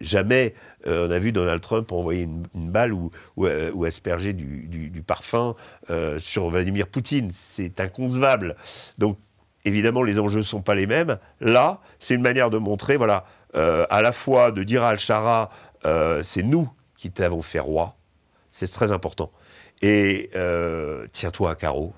jamais on a vu Donald Trump envoyer une balle ou asperger du parfum sur Vladimir Poutine. C'est inconcevable. Donc, évidemment, les enjeux ne sont pas les mêmes. Là, c'est une manière de montrer, voilà, à la fois de dire à Al-Shara, c'est nous qui t'avons fait roi. C'est très important. Et tiens-toi à carreau.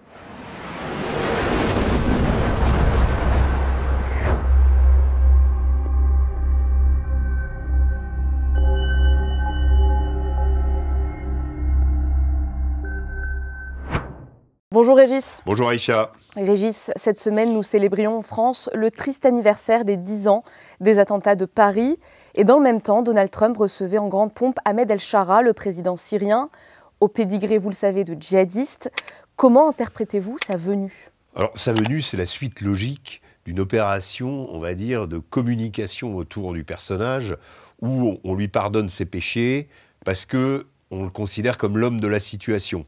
Bonjour Régis. Bonjour Aïcha. Régis, cette semaine, nous célébrions en France le triste anniversaire des 10 ans des attentats de Paris. Et dans le même temps, Donald Trump recevait en grande pompe Ahmed El-Shara, le président syrien, au pédigré, vous le savez, de djihadiste. Comment interprétez-vous sa venue? Alors, sa venue, c'est la suite logique d'une opération, on va dire, de communication autour du personnage, où on lui pardonne ses péchés parce qu'on le considère comme l'homme de la situation.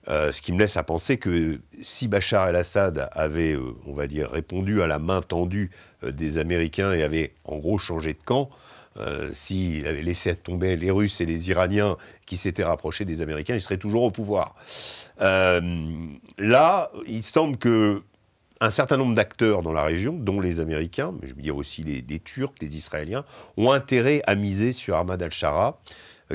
Ce qui me laisse à penser que si Bachar el-Assad avait, on va dire, répondu à la main tendue des Américains et avait en gros changé de camp, s'il avait laissé tomber les Russes et les Iraniens qui s'étaient rapprochés des Américains, il serait toujours au pouvoir. Là, il semble qu'un certain nombre d'acteurs dans la région, dont les Américains, mais je veux dire aussi les Turcs, les Israéliens, ont intérêt à miser sur Ahmad al-Shara,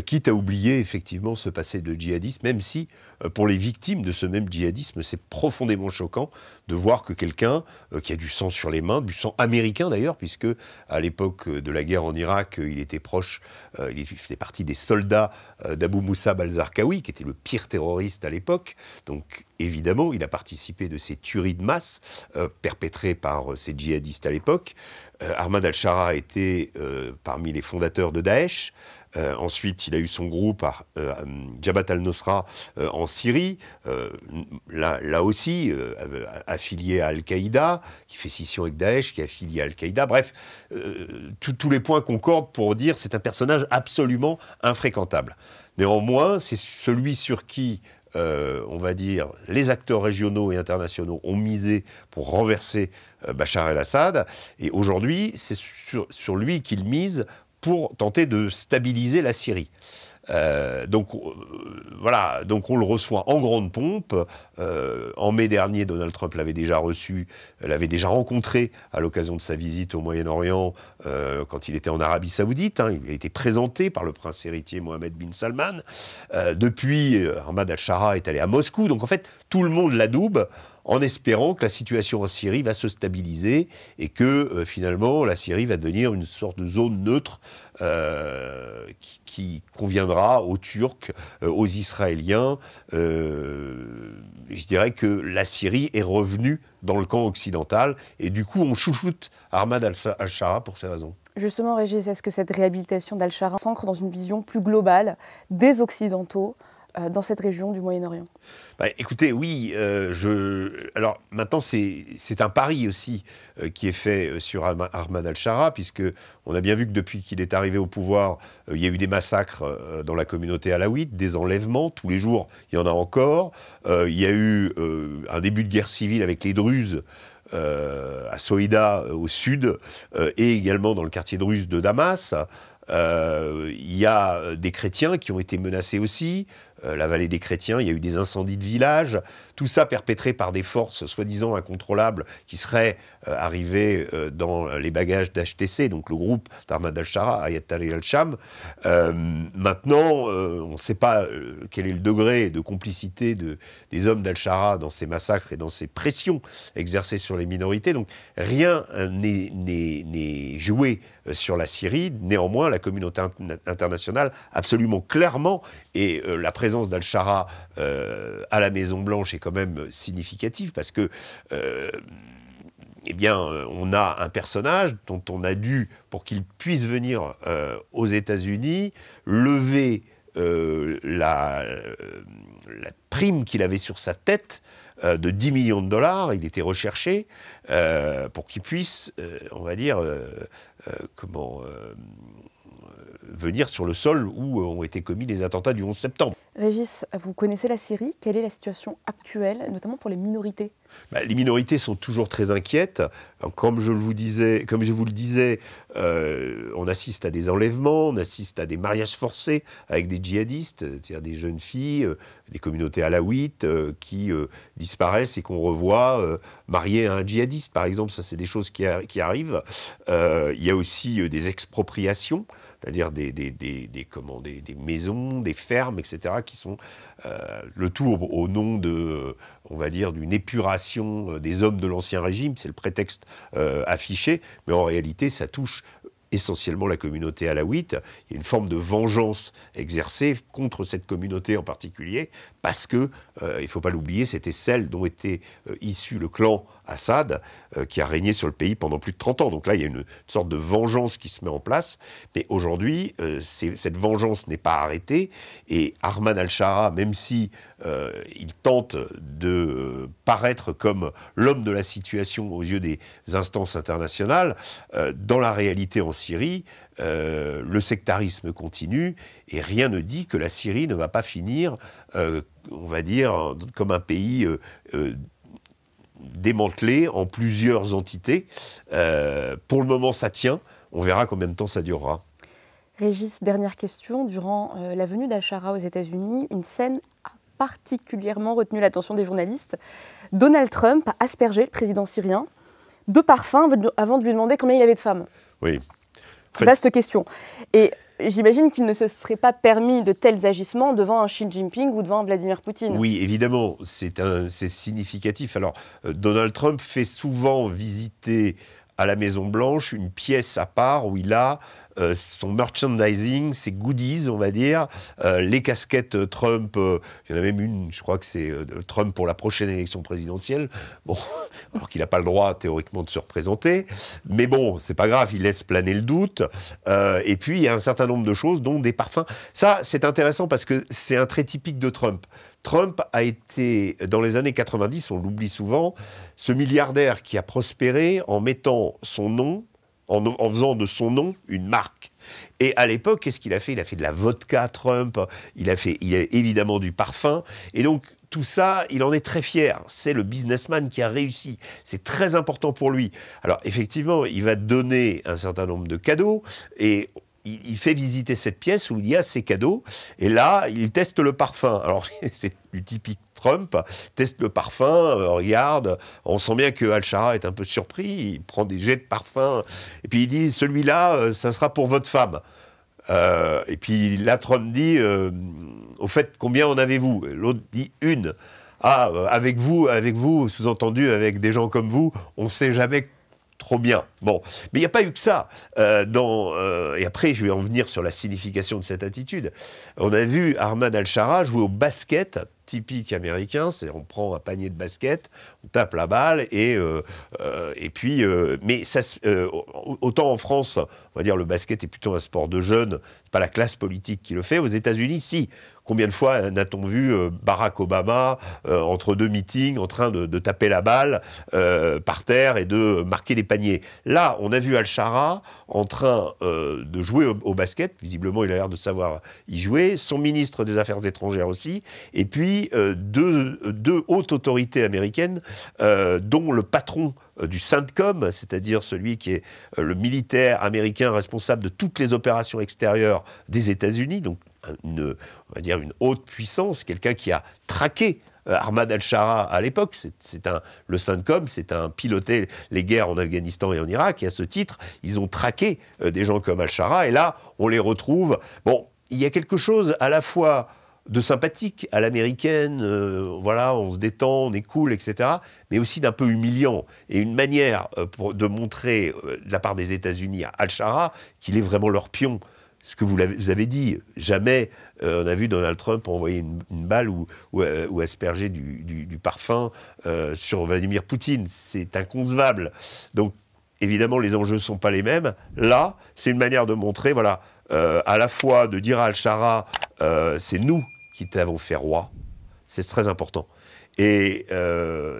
quitte à oublier effectivement ce passé de djihadisme, même si pour les victimes de ce même djihadisme, c'est profondément choquant de voir que quelqu'un qui a du sang sur les mains, du sang américain d'ailleurs, puisque à l'époque de la guerre en Irak, il était proche, il faisait partie des soldats d'Abu Musab al-Zarqawi, qui était le pire terroriste à l'époque. Donc évidemment, il a participé de ces tueries de masse perpétrées par ces djihadistes à l'époque. Ahmad al-Shara était parmi les fondateurs de Daesh. Ensuite, il a eu son groupe Jabhat al-Nusra en Syrie, là aussi affilié à Al-Qaïda, qui fait scission avec Daesh, qui est affilié à Al-Qaïda. Bref, tous les points concordent pour dire que c'est un personnage absolument infréquentable. Néanmoins, c'est celui sur qui, on va dire, les acteurs régionaux et internationaux ont misé pour renverser Bachar el-Assad. Et aujourd'hui, c'est sur lui qu'ils misent pour tenter de stabiliser la Syrie. Voilà, donc on le reçoit en grande pompe. En mai dernier, Donald Trump l'avait déjà reçu, l'avait déjà rencontré à l'occasion de sa visite au Moyen-Orient quand il était en Arabie Saoudite. Il a été présenté par le prince héritier Mohammed bin Salman. Depuis, Ahmad al-Shara est allé à Moscou. Donc en fait, tout le monde l'adoube en espérant que la situation en Syrie va se stabiliser et que finalement la Syrie va devenir une sorte de zone neutre qui conviendra aux Turcs, aux Israéliens. Je dirais que la Syrie est revenue dans le camp occidental et du coup on chouchoute Ahmad al-Shara pour ces raisons. Justement, Régis, est-ce que cette réhabilitation d'al-Shara s'ancre dans une vision plus globale des Occidentaux dans cette région du Moyen-Orient? Écoutez, oui. Alors maintenant, c'est un pari aussi qui est fait sur Ahmad al-Shara, puisque on a bien vu que depuis qu'il est arrivé au pouvoir, il y a eu des massacres dans la communauté alaouite, des enlèvements. Tous les jours, il y en a encore. Il y a eu un début de guerre civile avec les Druzes à Soïda, au sud, et également dans le quartier druze de Damas. Il y a des chrétiens qui ont été menacés aussi. La vallée des chrétiens, il y a eu des incendies de villages, tout ça perpétré par des forces soi-disant incontrôlables qui seraient arrivées dans les bagages d'HTC, donc le groupe d'Ahmad al-Shara, Hayat Tahrir al-Sham. Maintenant, on ne sait pas quel est le degré de complicité des hommes d'al-Shara dans ces massacres et dans ces pressions exercées sur les minorités, donc rien n'est joué sur la Syrie. Néanmoins, la communauté internationale, absolument clairement, et la présence d'al-Shara à la Maison-Blanche est quand même significative parce que, on a un personnage dont on a dû, pour qu'il puisse venir aux États-Unis, lever la prime qu'il avait sur sa tête de 10 millions de dollars. Il était recherché pour qu'il puisse, on va dire, venir sur le sol où ont été commis les attentats du 11 septembre. Régis, vous connaissez la Syrie. Quelle est la situation actuelle actuelle, notamment pour les minorités? Les minorités sont toujours très inquiètes. Comme je vous le disais, on assiste à des enlèvements, on assiste à des mariages forcés avec des djihadistes, c'est-à-dire des jeunes filles, des communautés alaouites qui disparaissent et qu'on revoit mariées à un djihadiste, par exemple. Ça, c'est des choses qui arrivent. Il y a aussi des expropriations, c'est-à-dire des maisons, des fermes, etc., qui sont le tout au nom on va dire, d'une épuration des hommes de l'Ancien Régime. C'est le prétexte affiché, mais en réalité, ça touche essentiellement la communauté alaouite. Il y a une forme de vengeance exercée contre cette communauté en particulier, parce que, il ne faut pas l'oublier, c'était celle dont était issu le clan Assad, qui a régné sur le pays pendant plus de 30 ans. Donc là, il y a une sorte de vengeance qui se met en place. Mais aujourd'hui, cette vengeance n'est pas arrêtée. Et Ahmad al-Shara, même si il tente de paraître comme l'homme de la situation aux yeux des instances internationales, dans la réalité en Syrie, le sectarisme continue et rien ne dit que la Syrie ne va pas finir, on va dire, comme un pays démantelé en plusieurs entités. Pour le moment, ça tient. On verra combien de temps ça durera. Régis, dernière question. Durant la venue d'Al-Shara aux États-Unis, une scène a particulièrement retenu l'attention des journalistes. Donald Trump a aspergé le président syrien de parfum avant de lui demander combien il avait de femmes. Oui. Vaste question. Et j'imagine qu'il ne se serait pas permis de tels agissements devant un Xi Jinping ou devant un Vladimir Poutine. Oui, évidemment, c'est significatif. Alors, Donald Trump fait souvent visiter à la Maison-Blanche une pièce à part où il a son merchandising, ses goodies, on va dire, les casquettes Trump, il y en a même une, je crois que c'est Trump pour la prochaine élection présidentielle, bon, alors qu'il n'a pas le droit théoriquement de se représenter, mais bon, c'est pas grave, il laisse planer le doute, et puis il y a un certain nombre de choses, dont des parfums. Ça, c'est intéressant parce que c'est un trait typique de Trump. Trump a été, dans les années 90, on l'oublie souvent, ce milliardaire qui a prospéré en mettant son nom, en faisant de son nom une marque. Et à l'époque, qu'est-ce qu'il a fait ? Il a fait de la vodka Trump, il a évidemment du parfum, et donc tout ça, il en est très fier. C'est le businessman qui a réussi. C'est très important pour lui. Alors effectivement, il va donner un certain nombre de cadeaux, et il fait visiter cette pièce où il y a ces cadeaux, et là, il teste le parfum. Alors, c'est du typique Trump, teste le parfum, regarde, on sent bien que Al-Shara est un peu surpris, il prend des jets de parfum, et puis il dit, celui-là, ça sera pour votre femme. Et puis là, Trump dit, au fait, combien en avez-vous ? L'autre dit, une. Ah, avec vous, sous-entendu, avec des gens comme vous, on ne sait jamais trop bien. Bon, mais il n'y a pas eu que ça. Et après, je vais en venir sur la signification de cette attitude. On a vu Ahmad al-Shara jouer au basket, typique américain, c'est on prend un panier de basket, on tape la balle, et puis... mais ça, autant en France, on va dire le basket est plutôt un sport de jeunes, c'est pas la classe politique qui le fait. Aux États-Unis, si. Combien de fois n'a-t-on vu Barack Obama, entre deux meetings, en train de taper la balle par terre et de marquer des paniers ? Là, on a vu Al-Shara en train de jouer au basket. Visiblement, il a l'air de savoir y jouer. Son ministre des Affaires étrangères aussi. Et puis, deux hautes autorités américaines, dont le patron du CENTCOM, c'est-à-dire celui qui est le militaire américain responsable de toutes les opérations extérieures des États-Unis, donc on va dire une haute puissance, quelqu'un qui a traqué Ahmad al-Shara à l'époque. Le CENTCOM, c'est un piloté les guerres en Afghanistan et en Irak, et à ce titre, ils ont traqué des gens comme al-Shara, et là, on les retrouve. Bon, il y a quelque chose à la fois de sympathique à l'américaine, voilà, on se détend, on est cool, etc., mais aussi d'un peu humiliant, et une manière de montrer de la part des États-Unis à al-Shara qu'il est vraiment leur pion. Ce que vous avez dit, jamais on a vu Donald Trump envoyer une balle ou asperger du parfum sur Vladimir Poutine. C'est inconcevable. Donc, évidemment, les enjeux ne sont pas les mêmes. Là, c'est une manière de montrer, voilà, à la fois de dire à Al-Shara, c'est nous qui t'avons fait roi. C'est très important. Et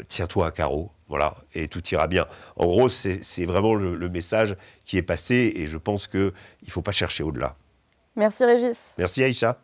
tiens-toi à carreau. Voilà, et tout ira bien. En gros, c'est vraiment le message qui est passé, et je pense qu'il ne faut pas chercher au-delà. Merci Régis. Merci Aïcha.